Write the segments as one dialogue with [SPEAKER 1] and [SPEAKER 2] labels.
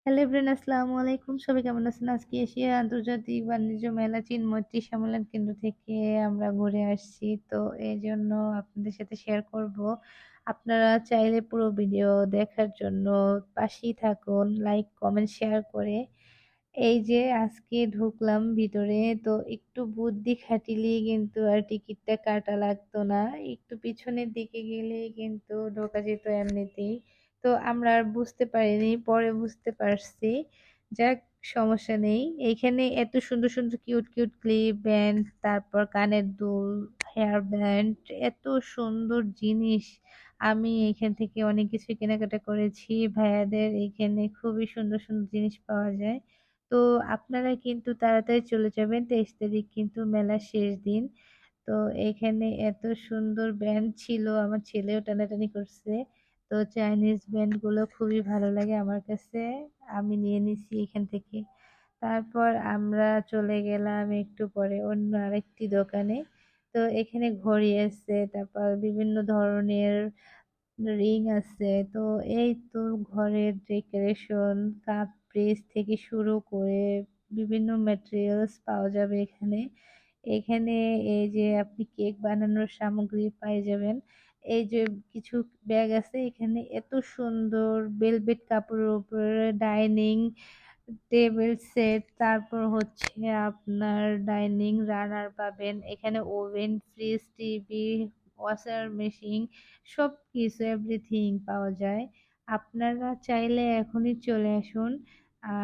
[SPEAKER 1] Hello everyone, আসসালামু আলাইকুম। সবাই কেমন আছেন? আজকে এশিয়া আন্তর্জাতিক বাণিজ্য মেলা চিনমৈত্রী সম্মেলন কেন্দ্র থেকে আমরা ঘুরে আসছি। তো এজন্য আপনাদের সাথে শেয়ার করব। আপনারা চাইলে পুরো ভিডিও দেখার জন্য পাশেই থাকুন। লাইক, কমেন্ট, শেয়ার করে। এই যে আজকে ঢুকলাম ভিতরে, তো একটু বুদ্ধি খাটিলেই কিন্তু আর টিকিটটা কাটা লাগতো না। একটু পিছনের দিকে গেলেই কিন্তু ঢোকা যেত এমনিতেই। তো আমরা আর বুঝতে পারিনি, পরে বুঝতে পারছি। যাক, সমস্যা নেই। এইখানে এত সুন্দর সুন্দর কিউট কিউট ক্লিপ ব্যান্ড, তারপর কানের দুল, হেয়ার ব্যান্ড, এত সুন্দর জিনিস। আমি এখান থেকে অনেক কিছু কেনাকাটা করেছি। ভাইয়াদের এখানে খুবই সুন্দর সুন্দর জিনিস পাওয়া যায়। তো আপনারা কিন্তু তাড়াতাড়ি চলে যাবেন, 23 তারিখ কিন্তু মেলার শেষ দিন। তো এখানে এত সুন্দর ব্যান্ড ছিল, আমার ছেলেও টানাটানি করছে। তো চাইনিজ ব্যান্ড গুলো খুবই ভালো লাগে আমার কাছে, আমি নিয়ে নিছি এখান থেকে। তারপর আমরা চলে গেলাম একটু পরে অন্য আরেকটি দোকানে। তো এখানে ঘড়ি আছে, তারপর বিভিন্ন ধরনের রিং আছে। তো এই তো ঘরের ডেকোরেশন, কাপ পিস থেকে শুরু করে বিভিন্ন ম্যাটেরিয়ালস পাওয়া যাবে এখানে। এখানে এই যে আপনি কেক বানানোর সামগ্রী পেয়ে যাবেন। এই যে কিছু ব্যাগ আছে এখানে, এত সুন্দর ভেলভেট কাপড়ের উপরে ডাইনিং টেবিল সেট, তারপর হচ্ছে আপনার ডাইনিং রানার পাবেন এখানে, oven, fridge, TV, washer machine, সব কিছু এভরিথিং পাওয়া যায়। আপনারা চাইলে এখনই চলে আসুন।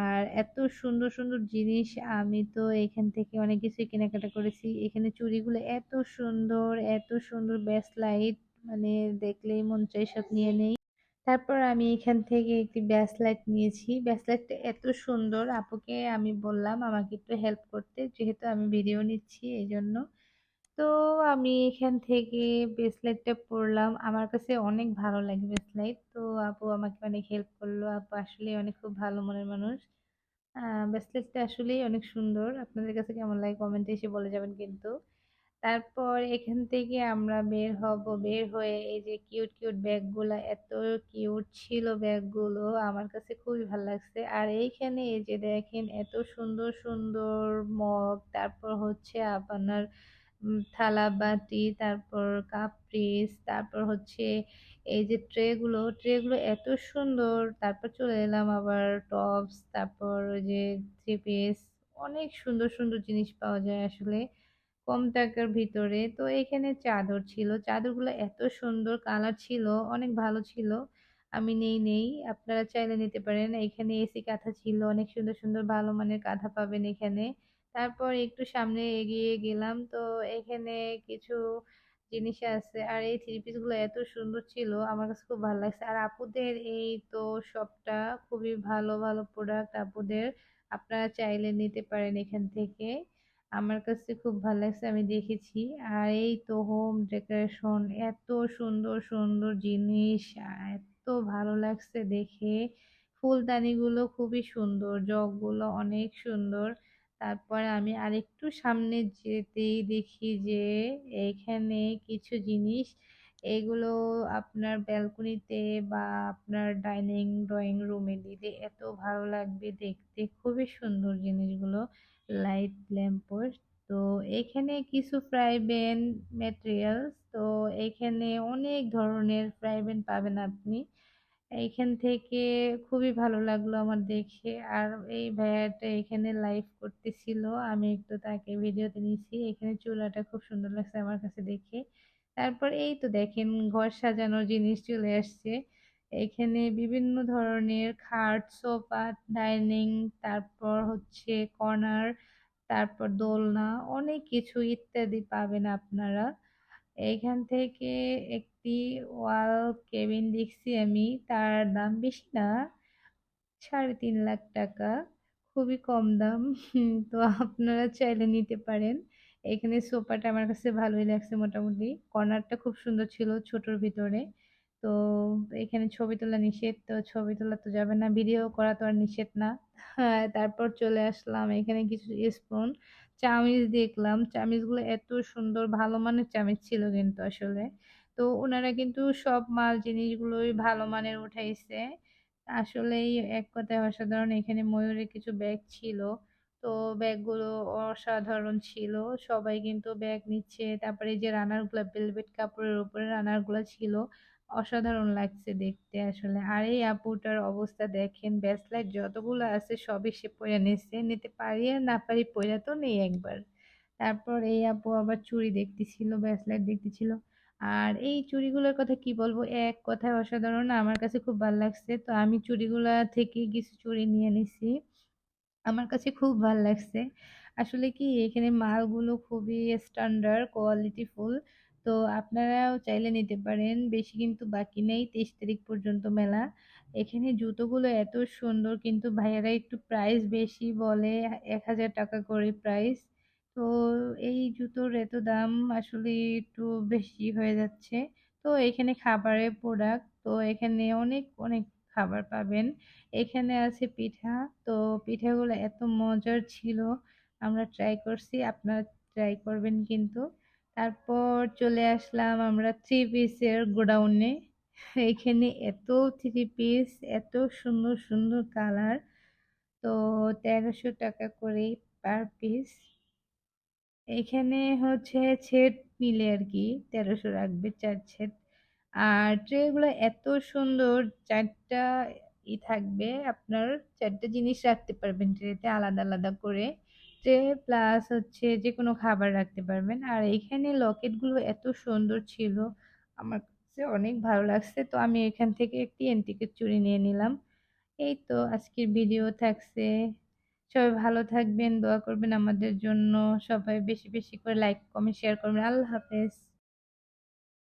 [SPEAKER 1] আর এত সুন্দর সুন্দর জিনিস, আমি তো এখান থেকে অনেক কিছু কেনাকাটা করেছি। এখানে চুড়িগুলো এত সুন্দর, এত সুন্দর ব্রেসলাইট, মানে দেখলেই মন চাই সব নিয়ে নেই। তারপর আমি এখান থেকে একটি ব্রেসলেট নিয়েছি। ব্রেসলেটটা এত সুন্দর, আপুকে আমি বললাম আমাকে একটু হেল্প করতে, যেহেতু আমি ভিডিও নিচ্ছি এই জন্য। তো আমি এখান থেকে ব্রেসলেটটা পরলাম, আমার কাছে অনেক ভালো লাগে ব্রেসলেট। তো আপু আমাকে অনেক হেল্প করলো, আপু আসলে অনেক খুব ভালো মনের মানুষ। ব্রেসলেটটা আসলেই অনেক সুন্দর। আপনাদের কাছে কেমন লাগে কমেন্টে এসে বলে যাবেন কিন্তু। তারপর এখান থেকে আমরা বের হব, বের হয়ে এই যে কিউট কিউট ব্যাগগুলা, এত কিউট ছিল ব্যাগগুলো, আমার কাছে খুবই ভালো লাগছে। আর এইখানে এই যে দেখেন এত সুন্দর সুন্দর মগ, তারপর হচ্ছে আপনার থালা বাটি, তারপর কাপ পিস, তারপর হচ্ছে এই যে ট্রেগুলো এত সুন্দর। তারপর চলে এলাম আবার টপস, তারপর ওই যে থ্রি পিস, অনেক সুন্দর সুন্দর জিনিস পাওয়া যায় আসলে কম টাকার ভিতরে। তো এখানে চাদর ছিল, চাদরগুলো এত সুন্দর, কালার ছিল, অনেক ভালো ছিল। আমি নেই, আপনারা চাইলে নিতে পারেন। এখানে এসি কাঁথা ছিল, অনেক সুন্দর সুন্দর ভালো মানের কাঁথা পাবেন এখানে। তারপর একটু সামনে এগিয়ে গেলাম, তো এখানে কিছু জিনিস আছে। আর এই থ্রি পিস গুলো এত সুন্দর ছিল, আমার কাছে খুব ভালো লাগছে। আর আপুদের এই তো শপটা খুবই ভালো ভালো প্রোডাক্ট আপুদের, আপনারা চাইলে নিতে পারেন এখান থেকে। আমার কাছে খুব ভালো লাগছে, আমি দেখেছি। আর এই তো হোম ডেকোরেশন, এত সুন্দর সুন্দর জিনিস, এত ভালো লাগছে দেখে। ফুলদানিগুলো খুবই সুন্দর, জগগুলো অনেক সুন্দর। তারপরে আমি আরেকটু সামনে যেতেই দেখি যে এখানে কিছু জিনিস, এগুলো আপনার ব্যালকনিতে বা আপনার ডাইনিং ড্রয়িং রুমে দিলে এত ভালো লাগবে দেখতে, খুবই সুন্দর জিনিসগুলো। Light lamp post. তো এখানে কিছু ফ্রাই প্যান ম্যাটেরিয়ালস, তো এখানে অনেক ধরনের ফ্রাই প্যান পাবেন আপনি এইখান থেকে। খুবই ভালো লাগলো আমার দেখে। আর এই ভাইয়াটা এখানে লাইভ করতেছিল, আমি একটু তাকে ভিডিওতে নিয়েছি। এখানে চুলাটা খুব সুন্দর লাগছে আমার কাছে দেখে। তারপর এই তো দেখেন ঘর সাজানোর জিনিস চলে আসছে। এখানে বিভিন্ন ধরনের খাট, সোফা, ডাইনিং, তারপর হচ্ছে কর্নার, তারপর দোলনা, অনেক কিছু ইত্যাদি পাবেন আপনারা এইখান থেকে। একটি ওয়াল কেবিন দেখছি আমি, তার দাম বেশি না, 3.5 লাখ টাকা, খুবই কম দাম। তো আপনারা চাইলে নিতে পারেন। এখানে সোফাটা আমার কাছে ভালোই লাগছে মোটামুটি, কর্নারটা খুব সুন্দর ছিল ছোটর ভিতরে। তো এখানে ছবি তোলা নিষেধ, তো ছবি তোলা তো যাবে না, ভিডিও করা তো আর নিষেধ না। হ্যাঁ, তারপর চলে আসলাম এখানে কিছু স্পুন, চামিচ দেখলাম, চামিচগুলো এত সুন্দর, ভালো মানের চামিচ ছিল কিন্তু আসলে। তো ওনারা কিন্তু সব মাল জিনিসগুলোই ভালো মানের উঠাইছে। আসলেই এক কথায় অসাধারণ। এখানে ময়ূরের কিছু ব্যাগ ছিল। তো ব্যাগগুলো অসাধারণ ছিল। সবাই কিন্তু ব্যাগ নিচ্ছে। তারপরে এই যে রানার গুলা ভেলভেট কাপড়ের উপরে রানার গুলা ছিল। অসাধারণ লাগছে দেখতে আসলে। আর এই আপুটার অবস্থা দেখেন, ব্রেসলেট যতগুলো আছে সবই সে পইড়া নিছে। নিতে পারি আর না পারি পইড়া তো নেই একবার। তারপর এই আপু আবার চুড়ি দেখতেছিল, ব্রেসলেট দেখতেছিল। আর এই চুড়িগুলোর কথা কি বলবো, এক কথায় অসাধারণ। আমার কাছে খুব ভালো লাগছে, তো আমি চুড়িগুলা থেকে কিছু চুড়ি নিয়ে নিছি। আমার কাছে খুব ভাল লাগছে। আসলে কি এখানে মালগুলো খুবই স্ট্যান্ডার্ড কোয়ালিটি ফুল। তো আপনারাও চাইলে নিতে পারেন। বেশি কিন্তু বাকি নেই, 23 তারিখ পর্যন্ত মেলা। এখানে জুতোগুলো এত সুন্দর, কিন্তু ভাইয়ারা একটু প্রাইস বেশি বলে, 1000 টাকা করে প্রাইস। তো এই জুতোর এত দাম আসলে একটু বেশি হয়ে যাচ্ছে। তো এখানে খাবারের প্রোডাক্ট, তো এখানে অনেক অনেক খাবার পাবেন। এখানে আছে পিঠা। তো পিঠাগুলো এত মজার ছিল, আমরা ট্রাই করছি, আপনারা ট্রাই করবেন কিন্তু। তারপর চলে আসলাম আমরা থ্রি পিসের গোডাউনে। এখানে এত থ্রি পিস, এত সুন্দর সুন্দর কালার। তো 1300 টাকা করে পার পিস। এখানে হচ্ছে সেট মিলে আর কি 1300 রাখবে, 4 সেট। আর ট্রে গুলো এত সুন্দর, 4টা থাকবে আপনার, 4টা জিনিস রাখতে পারবেন ট্রেতে আলাদা আলাদা করে। ট্রে প্লাস হচ্ছে যে কোনো খাবার রাখতে পারবেন। আর এখানে লকেট গুলো এত সুন্দর ছিল, আমার কাছে অনেক ভালো লাগছে। তো আমি এখান থেকে একটি এন্টিকের চুড়ি নিয়ে নিলাম। এই তো আজকের ভিডিও থাকছে। সবাই ভালো থাকবেন, দোয়া করবেন আমাদের জন্য। সবাই বেশি বেশি করে লাইক কমেন্ট শেয়ার করবেন। আল্লাহ হাফেজ।